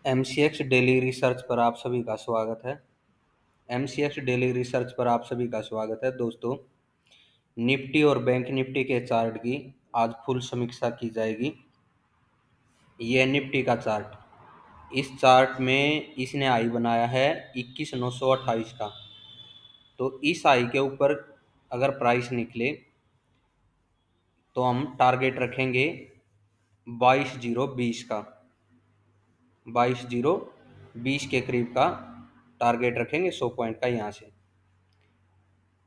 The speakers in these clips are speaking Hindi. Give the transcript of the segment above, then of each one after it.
एमसीएक्स डेली रिसर्च पर आप सभी का स्वागत है। एमसीएक्स डेली रिसर्च पर आप सभी का स्वागत है दोस्तों। निफ्टी और बैंक निफ्टी के चार्ट की आज फुल समीक्षा की जाएगी। यह निफ्टी का चार्ट, इस चार्ट में इसने हाई बनाया है 21,928 का। तो इस हाई के ऊपर अगर प्राइस निकले तो हम टारगेट रखेंगे 22,020 का। 22,020 के करीब का टारगेट रखेंगे 100 पॉइंट का यहाँ से।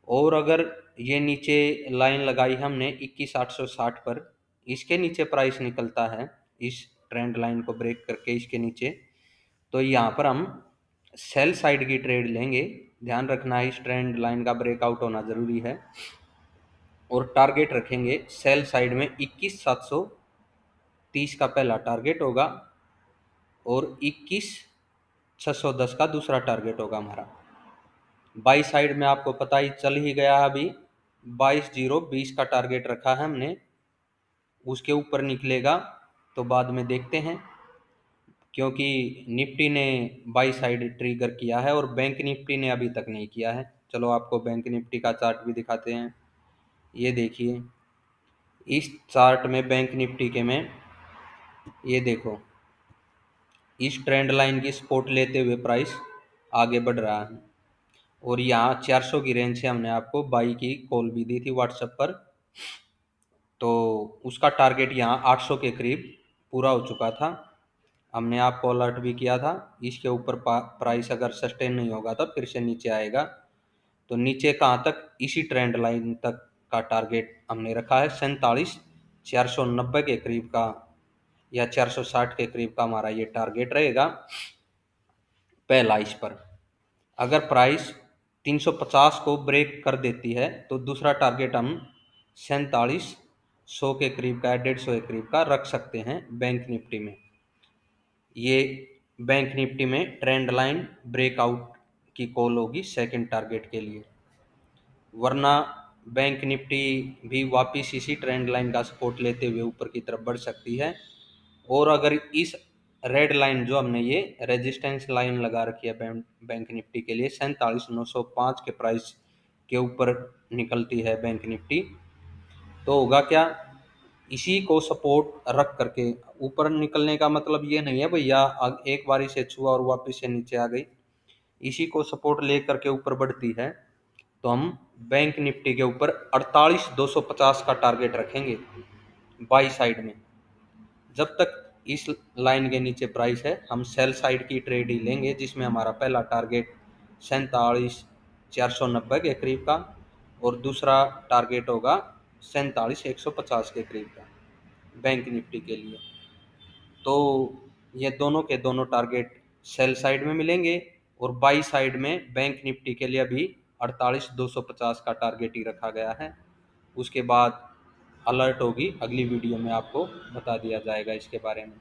और अगर ये नीचे लाइन लगाई हमने 21,860 पर, इसके नीचे प्राइस निकलता है इस ट्रेंड लाइन को ब्रेक करके इसके नीचे, तो यहाँ पर हम सेल साइड की ट्रेड लेंगे। ध्यान रखना है, इस ट्रेंड लाइन का ब्रेकआउट होना ज़रूरी है। और टारगेट रखेंगे सेल साइड में 21,730 का पहला टारगेट होगा और 21,610 का दूसरा टारगेट होगा हमारा। बाई साइड में आपको पता ही चल ही गया है, अभी 22,020 का टारगेट रखा है हमने। उसके ऊपर निकलेगा तो बाद में देखते हैं, क्योंकि निफ्टी ने बाई साइड ट्रिगर किया है और बैंक निफ्टी ने अभी तक नहीं किया है। चलो आपको बैंक निफ्टी का चार्ट भी दिखाते हैं। ये देखिए, इस चार्ट में बैंक निफ्टी के में ये देखो, इस ट्रेंड लाइन की सपोर्ट लेते हुए प्राइस आगे बढ़ रहा है। और यहाँ 400 की रेंज से हमने आपको बाई की कॉल भी दी थी व्हाट्सएप पर, तो उसका टारगेट यहाँ 800 के करीब पूरा हो चुका था। हमने आपको अलर्ट भी किया था, इसके ऊपर प्राइस अगर सस्टेन नहीं होगा तो फिर से नीचे आएगा। तो नीचे कहाँ तक, इसी ट्रेंड लाइन तक का टारगेट हमने रखा है 47,490 के करीब का या 460 के करीब का हमारा ये टारगेट रहेगा पहला। इस पर अगर प्राइस 350 को ब्रेक कर देती है तो दूसरा टारगेट हम 47,100 के करीब का, 150 के करीब का रख सकते हैं बैंक निफ्टी में। ये बैंक निफ्टी में ट्रेंड लाइन ब्रेकआउट की कॉल होगी सेकंड टारगेट के लिए। वरना बैंक निफ्टी भी वापस इसी ट्रेंड लाइन का सपोर्ट लेते हुए ऊपर की तरफ बढ़ सकती है। और अगर इस रेड लाइन जो हमने ये रेजिस्टेंस लाइन लगा रखी है बैंक निफ्टी के लिए 47,905 के प्राइस के ऊपर निकलती है बैंक निफ्टी, तो होगा क्या, इसी को सपोर्ट रख करके ऊपर निकलने का मतलब ये नहीं है भैया एक बारी से छुआ और वापस से नीचे आ गई। इसी को सपोर्ट ले करके ऊपर बढ़ती है तो हम बैंक निफ्टी के ऊपर 48,250 का टारगेट रखेंगे बाई साइड में। जब तक इस लाइन के नीचे प्राइस है हम सेल साइड की ट्रेड ही लेंगे, जिसमें हमारा पहला टारगेट 47,490 के करीब का और दूसरा टारगेट होगा 47,150 के करीब का बैंक निफ्टी के लिए। तो ये दोनों के दोनों टारगेट सेल साइड में मिलेंगे और बाई साइड में बैंक निफ्टी के लिए अभी 48,250 का टारगेट ही रखा गया है। उसके बाद अलर्ट होगी, अगली वीडियो में आपको बता दिया जाएगा इसके बारे में।